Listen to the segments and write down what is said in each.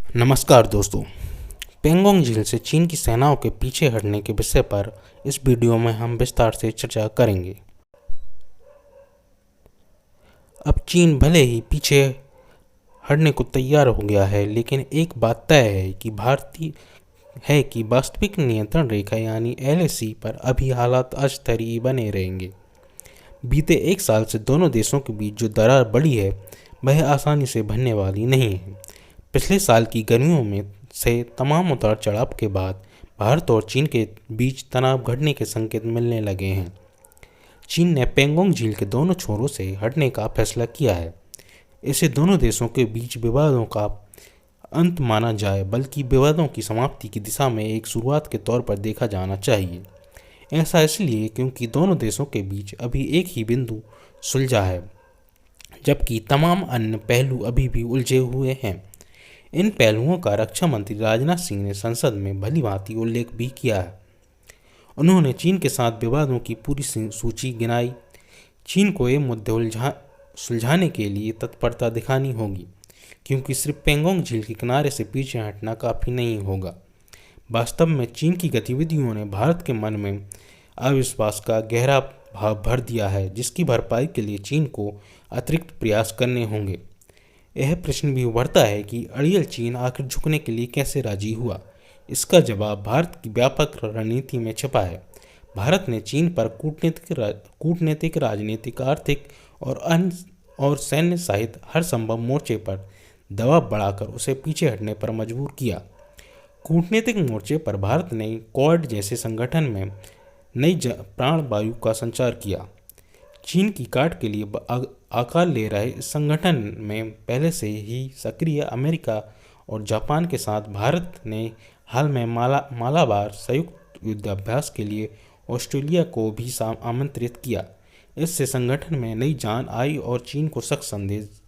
नमस्कार दोस्तों। पेंगोंग झील से चीन की सेनाओं के पीछे हटने के विषय पर इस वीडियो में हम विस्तार से चर्चा करेंगे। अब चीन भले ही पीछे हटने को तैयार हो गया है, लेकिन एक बात तय है कि वास्तविक नियंत्रण रेखा यानी एलएसी पर अभी हालात अस्थायी बने रहेंगे। बीते एक साल से दोनों देशों के बीच जो दरार बढ़ी है वह आसानी से भरने वाली नहीं है। पिछले साल की गर्मियों में से तमाम उतार चढ़ाव के बाद भारत और चीन के बीच तनाव घटने के संकेत मिलने लगे हैं। चीन ने पेंगोंग झील के दोनों छोरों से हटने का फैसला किया है। इसे दोनों देशों के बीच विवादों का अंत माना जाए, बल्कि विवादों की समाप्ति की दिशा में एक शुरुआत के तौर पर देखा जाना चाहिए। ऐसा इसलिए क्योंकि दोनों देशों के बीच अभी एक ही बिंदु सुलझा है, जबकि तमाम अन्य पहलू अभी भी उलझे हुए हैं। इन पहलुओं का रक्षा मंत्री राजनाथ सिंह ने संसद में भली भांति उल्लेख भी किया है। उन्होंने चीन के साथ विवादों की पूरी सूची गिनाई। चीन को ये मुद्दे सुलझाने के लिए तत्परता दिखानी होगी, क्योंकि सिर्फ पेंगोंग झील के किनारे से पीछे हटना काफ़ी नहीं होगा। वास्तव में चीन की गतिविधियों ने भारत के मन में अविश्वास का गहरा भाव भर दिया है, जिसकी भरपाई के लिए चीन को अतिरिक्त प्रयास करने होंगे। यह प्रश्न भी उभरता है कि अड़ियल चीन आखिर झुकने के लिए कैसे राजी हुआ। इसका जवाब भारत की व्यापक रणनीति में छिपा है। भारत ने चीन पर कूटनीतिक, राजनीतिक, आर्थिक और सैन्य सहित हर संभव मोर्चे पर दबाव बढ़ाकर उसे पीछे हटने पर मजबूर किया। कूटनीतिक मोर्चे पर भारत ने क्वाड जैसे संगठन में नई प्राण वायु का संचार किया। चीन की काट के लिए आकार ले रहे इस संगठन में पहले से ही सक्रिय अमेरिका और जापान के साथ भारत ने हाल में मालाबार संयुक्त युद्धाभ्यास के लिए ऑस्ट्रेलिया को भी आमंत्रित किया। इससे संगठन में नई जान आई और चीन को सख्त संदेश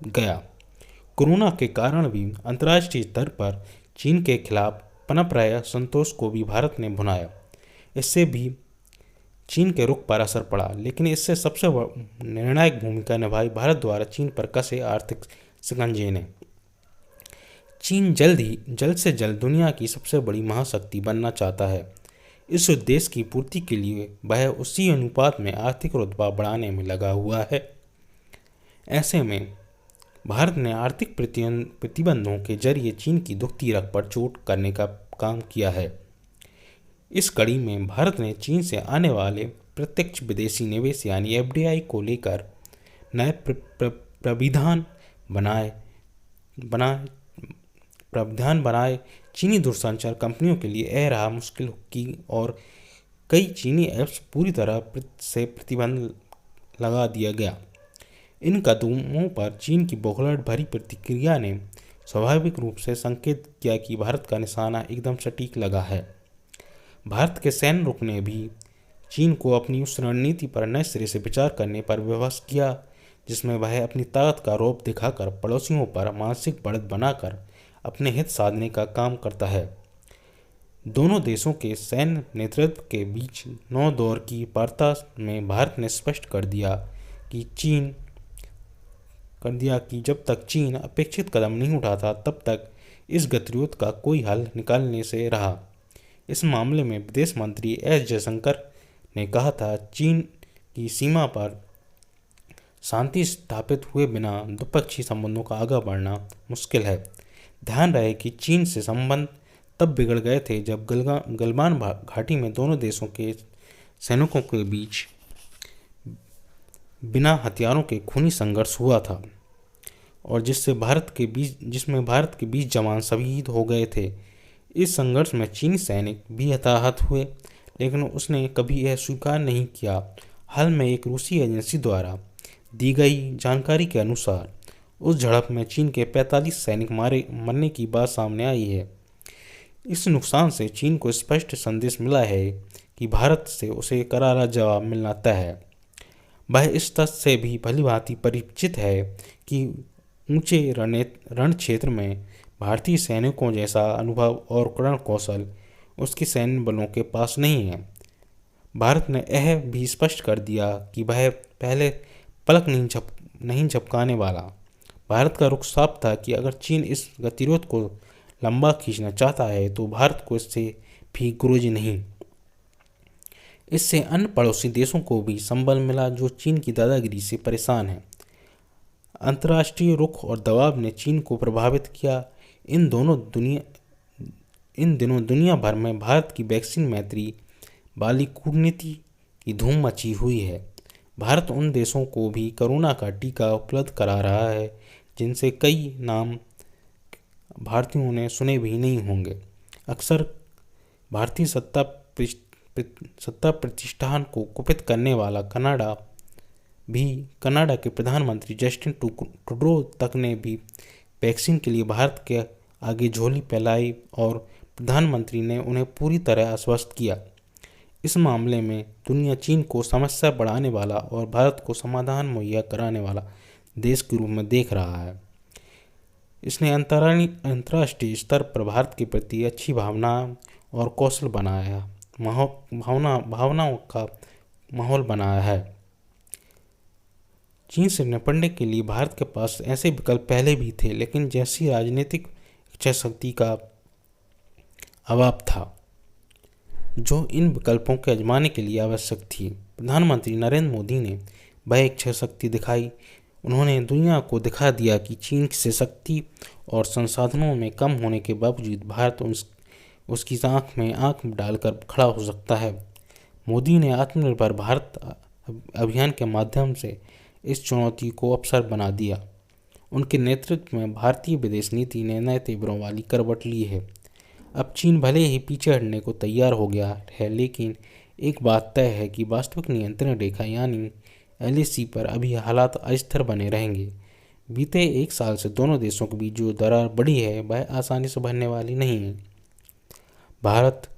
गया। कोरोना के कारण भी अंतर्राष्ट्रीय स्तर पर चीन के खिलाफ पनप रहे असंतोष को भी भारत ने भुनाया। इससे भी चीन के रुख पर असर पड़ा, लेकिन इससे सबसे निर्णायक भूमिका निभाई भारत द्वारा चीन पर कसे आर्थिक शिकंजे ने। चीन जल्द से जल्द दुनिया की सबसे बड़ी महाशक्ति बनना चाहता है। इस उद्देश्य की पूर्ति के लिए वह उसी अनुपात में आर्थिक रुतबा बढ़ाने में लगा हुआ है। ऐसे में भारत ने आर्थिक प्रतिबंधों के जरिए चीन की दुखती रख पर चोट करने का काम किया है। इस कड़ी में भारत ने चीन से आने वाले प्रत्यक्ष विदेशी निवेश यानी एफडीआई को लेकर नए प्राविधान बनाए। चीनी दूरसंचार कंपनियों के लिए यह राह मुश्किल की और कई चीनी ऐप्स पूरी तरह से प्रतिबंध लगा दिया गया। इन कदमों पर चीन की बौखलाहट भरी प्रतिक्रिया ने स्वाभाविक रूप से संकेत किया कि भारत का निशाना एकदम सटीक लगा है। भारत के सैन्य रुख ने भी चीन को अपनी उस रणनीति पर नए सिरे से विचार करने पर विवश किया, जिसमें वह अपनी ताकत का रौब दिखाकर पड़ोसियों पर मानसिक बढ़त बनाकर अपने हित साधने का काम करता है। दोनों देशों के सैन्य नेतृत्व के बीच 9 दौर की वार्ता में भारत ने स्पष्ट कर दिया कि जब तक चीन अपेक्षित कदम नहीं उठाता तब तक इस गतिरोध का कोई हल निकालने से रहा। इस मामले में विदेश मंत्री एस जयशंकर ने कहा था, चीन की सीमा पर शांति स्थापित हुए बिना द्विपक्षीय संबंधों का आगे बढ़ना मुश्किल है। ध्यान रहे कि चीन से संबंध तब बिगड़ गए थे जब गलवान घाटी में दोनों देशों के सैनिकों के बीच बिना हथियारों के खूनी संघर्ष हुआ था और जिसमें भारत के 20 जवान शहीद हो गए थे। इस संघर्ष में चीनी सैनिक भी हताहत हुए, लेकिन उसने कभी यह स्वीकार नहीं किया। हाल में एक रूसी एजेंसी द्वारा दी गई जानकारी के अनुसार उस झड़प में चीन के 45 सैनिक मरने की बात सामने आई है। इस नुकसान से चीन को स्पष्ट संदेश मिला है कि भारत से उसे करारा जवाब मिलना तय है। वह इस तथ्य से भी भलीभांति परिचित है कि ऊंचे रण क्षेत्र में भारतीय सैनिकों जैसा अनुभव और रण कौशल उसके सैन्य बलों के पास नहीं है। भारत ने यह भी स्पष्ट कर दिया कि वह पहले पलक नहीं झपकाने वाला। भारत का रुख साफ था कि अगर चीन इस गतिरोध को लंबा खींचना चाहता है तो भारत को इससे भी गुरेज नहीं। इससे अन्य पड़ोसी देशों को भी संबल मिला जो चीन की दादागिरी से परेशान हैं। अंतर्राष्ट्रीय रुख और दबाव ने चीन को प्रभावित किया। इन दिनों दुनिया भर में भारत की वैक्सीन मैत्री वाली कूटनीति की धूम मची हुई है। भारत उन देशों को भी कोरोना का टीका उपलब्ध करा रहा है जिनसे कई नाम भारतीयों ने सुने भी नहीं होंगे। अक्सर भारतीय सत्ता प्रतिष्ठान को कुपित करने वाला कनाडा के प्रधानमंत्री जस्टिन ट्रूडो तक ने भी वैक्सीन के लिए भारत के आगे झोली फैलाई और प्रधानमंत्री ने उन्हें पूरी तरह आश्वस्त किया। इस मामले में दुनिया चीन को समस्या बढ़ाने वाला और भारत को समाधान मुहैया कराने वाला देश के रूप में देख रहा है। इसने अंतर्राष्ट्रीय स्तर पर भारत के प्रति अच्छी भावना और कौशल बनाया भावनाओं का माहौल बनाया है। चीन से निपटने के लिए भारत के पास ऐसे विकल्प पहले भी थे, लेकिन जैसी राजनीतिक इच्छा शक्ति का अभाव था जो इन विकल्पों के आजमाने के लिए आवश्यक थी। प्रधानमंत्री नरेंद्र मोदी ने वह इच्छा शक्ति दिखाई। उन्होंने दुनिया को दिखा दिया कि चीन से शक्ति और संसाधनों में कम होने के बावजूद भारत उसकी आंख में आंख डालकर खड़ा हो सकता है। मोदी ने आत्मनिर्भर भारत अभियान के माध्यम से इस चुनौती को अवसर बना दिया। उनके नेतृत्व में भारतीय विदेश नीति ने नए तेवरों वाली करवट ली है। अब चीन भले ही पीछे हटने को तैयार हो गया है, लेकिन एक बात तय है कि वास्तविक नियंत्रण रेखा यानी LAC पर अभी हालात अस्थिर बने रहेंगे। बीते एक साल से दोनों देशों के बीच जो दरार बढ़ी है वह आसानी से भरने वाली नहीं है। भारत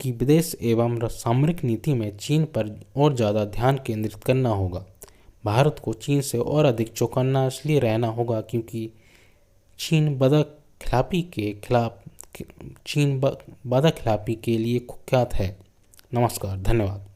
की विदेश एवं सामरिक नीति में चीन पर और ज़्यादा ध्यान केंद्रित करना होगा। भारत को चीन से और अधिक चौकन्ना इसलिए रहना होगा क्योंकि चीन वादा खिलाफी के लिए कुख्यात है। नमस्कार, धन्यवाद।